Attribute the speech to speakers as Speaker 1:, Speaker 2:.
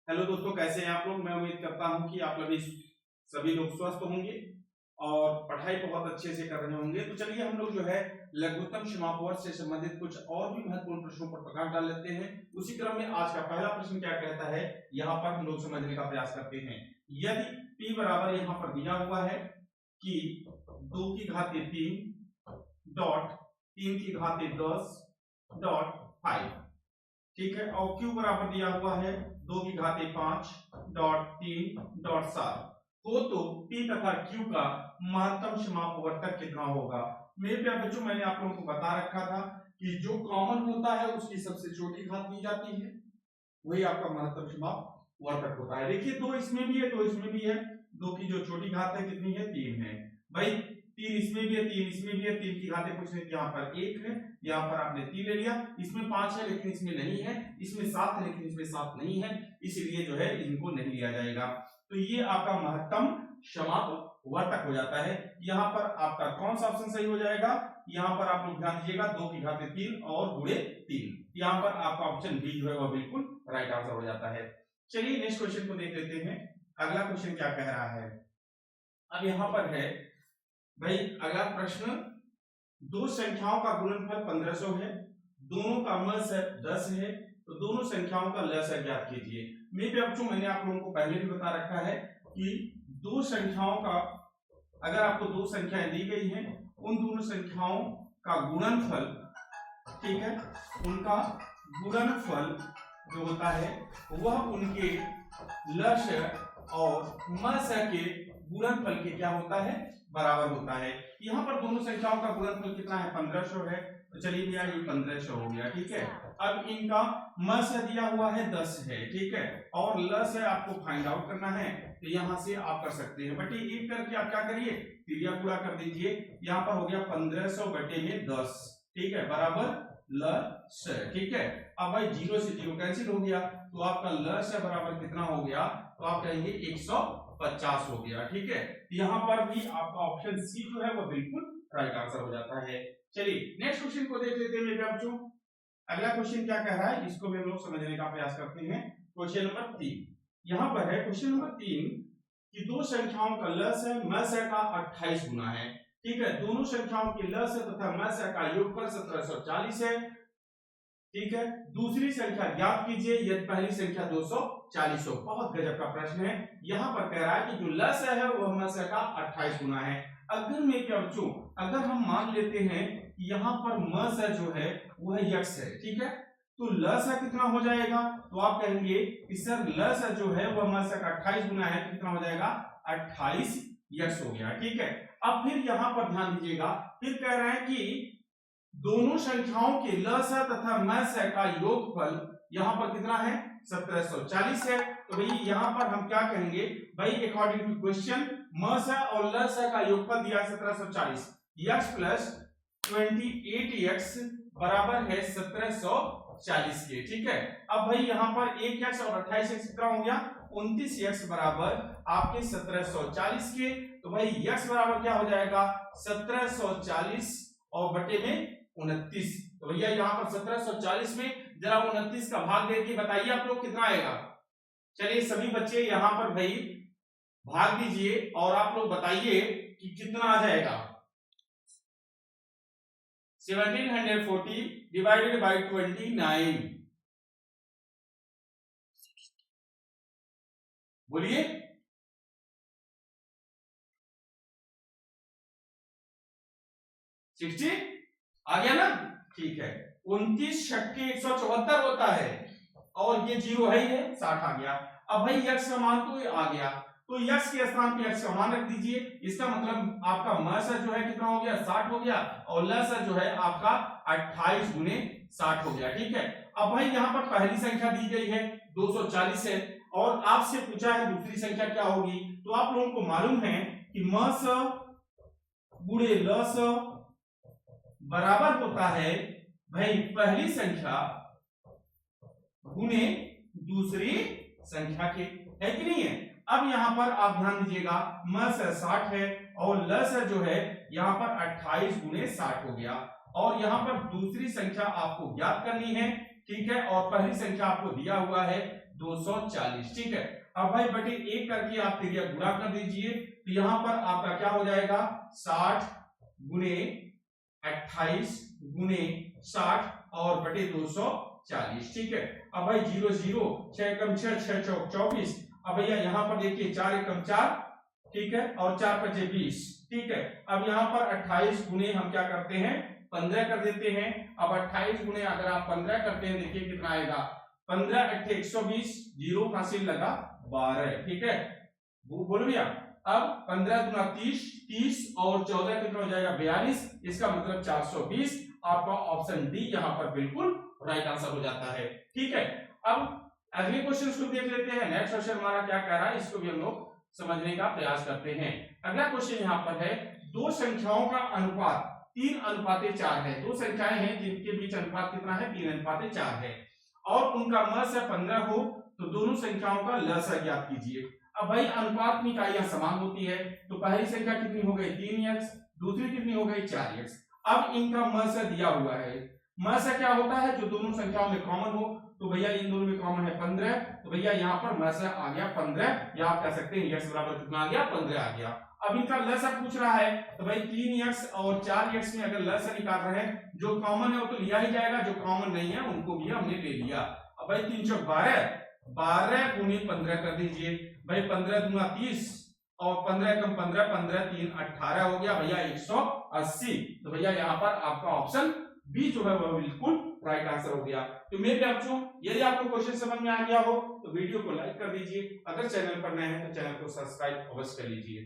Speaker 1: Hello दोस्तों, कैसे हैं आप लोग। मैं उम्मीद करता हूं कि आप सभी लोग स्वस्थ होंगे और पढ़ाई बहुत अच्छे से कर रहे होंगे। तो चलिए हम लोग जो है लघुत्तम समापवर्त से संबंधित कुछ और भी महत्वपूर्ण प्रश्नों पर प्रकाश डाल लेते हैं। उसी क्रम में आज का पहला प्रश्न क्या कहता है, यहाँ पर हम लोग समझने का प्रयास करते हैं। यदि p बराबर यहाँ पर दिया हुआ है कि 2 की घाते 3 डॉट 3 की घाते 10 डॉट 5, ठीक है, और q बराबर दिया हुआ है 2 की घाते 5 डॉट 3 डॉट 7 हो, तो p तथा q का महत्तम समापवर्तक कितना होगा। मेरे प्यारे बच्चों, मैंने आप लोगों को बता रखा था कि जो कॉमन होता है उसकी सबसे छोटी घात ली जाती है, वही आपका महत्तम समापवर्तक होता है। देखिए 2 इसमें भी है, 2 इसमें भी है। 2 की जो छोटी घात है कितनी है, 3 है भाई। 3 इसमें भी है, 3 इसमें भी है। 3 की घातें कुछ नहीं, यहाँ पर 1 है, यहाँ पर आपने 3 ले लिया। इसमें 5 है लेकिन इसमें नहीं है, इसमें 7 है लेकिन इसमें 7 नहीं है, इसलिए जो है इनको नहीं लिया जाएगा। तो ये आपका महत्तम समापवर्तक हो जाता है। यहाँ पर आपका कौन सा ऑप्शन सही हो जाएगा, यहाँ पर आप लोग ध्यान दीजिएगा, 2 की घाते 3 और गुणे 3, यहाँ पर आपका ऑप्शन बी जो है वह बिल्कुल राइट आंसर हो जाता है। चलिए नेक्स्ट क्वेश्चन को देख लेते हैं। अगला क्वेश्चन क्या कह रहा है। अब यहाँ पर है भाई अगला प्रश्न, दो संख्याओं का गुणनफल 1500 है, दोनों का मस 10 है, तो दोनों संख्याओं का लसागु ज्ञात कीजिए। मेरे बच्चों, मैंने आप लोगों को पहले भी बता रखा है कि दो संख्याओं का, अगर आपको दो संख्याएं दी गई हैं, उन दोनों संख्याओं का गुणनफल, ठीक है, उनका गुणनफल जो होता है वह उनके लसागु और मसागु के गुणनफल के क्या होता है, बराबर होता है। यहाँ पर दोनों संख्याओं का गुणनफल कितना है, 1500 है, तो चलिए भैया ये 1500 हो गया, ठीक है। अब इनका मसागु दिया हुआ है 10 है, ठीक है, और लसागु आपको फाइंड आउट करना है, तो यहाँ से आप कर सकते हैं। बटे एक करके आप क्या करिए, तिरिया गुणा कर दीजिए। यहाँ पर हो गया 1500 बटे में 10, ठीक है, बराबर लसागु, ठीक है। अब भाई 0 से 0 कैंसिल हो गया, तो आपका लसागु बराबर कितना हो गया, तो आप कहेंगे 150 हो गया, ठीक है। यहाँ पर भी आपका ऑप्शन सी जो है वो बिल्कुल राइट आंसर हो जाता है। चलिए नेक्स्ट क्वेश्चन को देख लेते हैं मेरे बच्चों। अगला क्वेश्चन क्या कह रहा है, इसको भी हम लोग समझने का प्रयास करते हैं। क्वेश्चन नंबर 3 यहाँ पर है। क्वेश्चन नंबर 3 कि दो संख्याओं का लसागु मसागु का 28 गुना है, ठीक है। दोनों संख्याओं के लसागु तथा मसागु का योगफल 1740 है, ठीक है। दूसरी संख्या ज्ञात कीजिए यदि पहली संख्या 240 हो। बहुत गजब का प्रश्न है। यहाँ पर कह रहा है कि जो लसागु है वह मसागु का 28 गुना है। अगर मैं क्या बच्चों, अगर हम मान लेते हैं कि यहाँ पर मसागु जो है वह x है, ठीक है, तो लसागु कितना हो जाएगा, तो आप कहेंगे कि सर लसागु जो है वह मसागु का 28 गुना है, तो कितना हो जाएगा, 28x हो गया, ठीक है। अब फिर यहाँ पर ध्यान दीजिएगा, फिर कह रहे हैं कि दोनों संख्याओं के लसागु तथा मसागु का योगफल यहाँ पर कितना है, 1740 है। तो भाई यहाँ पर हम क्या कहेंगे, भाई अकॉर्डिंग टू क्वेश्चन मसागु और लसागु का योगफल दिया है 1740, x प्लस 28x बराबर है 1740 के, ठीक है। अब भाई यहाँ पर 1x और 28x कितना हो गया, 29x बराबर आपके 1740 के। तो भाई x बराबर क्या हो जाएगा, 1740 और बटे में 29। तो भैया यहाँ पर 1740 में जरा 29 का भाग देके बताइए आप लोग कितना आएगा। चलिए सभी बच्चे यहाँ पर भाई भाग दीजिए और आप लोग बताइए कि कितना आ जाएगा। 1740 डिवाइडेड बाय 29, बोलिए। सिक्सटी आ गया ना, ठीक है। 29 छक्के 174 होता है और ये 0 है ही है, 60 आ गया। अब भाई x का मान तो आ गया, तो x के स्थान पे x का मान रख दीजिए। इसका मतलब आपका मसागु जो है कितना हो गया, 60 हो गया, और लसागु जो है आपका 28 गुने 60 हो गया, ठीक है। अब भाई यहाँ पर पहली संख्या दी गई है 240 है, और आपसे पूछा है दूसरी संख्या क्या होगी। तो आप लोगों को मालूम है कि मसागु गुणे लसागु बराबर होता है भाई पहली संख्या गुणे दूसरी संख्या के, है कि नहीं है। अब यहाँ पर आप ध्यान दीजिएगा, मसागु 60 है और लसागु जो है यहाँ पर 28 गुणे 60 हो गया, और यहाँ पर दूसरी संख्या आपको ज्ञात करनी है, ठीक है, और पहली संख्या आपको दिया हुआ है 240, ठीक है। अब भाई बटे 1 करके आप त्रिज्या गुणा कर दीजिए, तो यहां पर आपका क्या हो जाएगा 60 गुणे 28 गुणे 60 और बटे 240, ठीक है। अब भाई 0 0 6 कम 6 6 चौक 24। अब भैया यहाँ पर देखिए 4 एकम 4, ठीक है, और 4 पचे 20, ठीक है। अब यहाँ पर 28 गुणे हम क्या करते हैं 15 कर देते हैं। अब 28 गुणे अगर आप 15 करते हैं, देखिए कितना आएगा 15 × 120, 0 हासिल लगा 12, ठीक है। बोलो भैया। अब 15 गुना 30, 30 और 14 कितना हो जाएगा 42, इसका मतलब 420। आपका ऑप्शन डी यहाँ पर बिल्कुल राइट आंसर हो जाता है, ठीक है। अब अगले क्वेश्चन को देख लेते हैं। नेक्स्ट क्वेश्चन हमारा क्या कह रहा है, इसको भी हम लोग समझने का प्रयास करते हैं। अगला क्वेश्चन यहाँ पर है, दो संख्याओं का अनुपात 3:4 है। दो संख्याएं हैं जिनके बीच अनुपात कितना है 3:4 है, और उनका मस 15 हो, तो दोनों संख्याओं का लसा ज्ञात कीजिए। अब भाई अनुपात में इकाइयां समान होती है, तो पहली संख्या कितनी हो गई 3x, दूसरी कितनी हो गई 4x। अब इनका मस दिया हुआ है। मस क्या होता है, जो दोनों संख्याओं में कॉमन हो, तो भैया इन दोनों में कॉमन है 15, तो भैया यहाँ पर मस आ गया 15, या आप कह सकते हैं x बराबर कितना आ गया 15 आ गया। अब इनका लसा पूछ रहा है, तो भाई 3x और 4x में अगर लसा निकाल रहे हैं, जो कॉमन है वो तो लिया ही जाएगा, जो कॉमन नहीं है उनको भी हमने ले लिया। अब भाई 3 × 12, 12 गुणे 15 कर दीजिए। भाई 15 दूना 30 और 15 कम 15, 15 3 18 हो गया भैया 180। तो भैया यहाँ पर आपका ऑप्शन बी जो है वह बिल्कुल राइट आंसर हो गया। तो मेरे बच्चों, यदि आपको क्वेश्चन समझ में आ गया हो तो वीडियो को लाइक कर दीजिए। अगर चैनल पर नए हैं तो चैनल को सब्सक्राइब अवश्य कर लीजिए।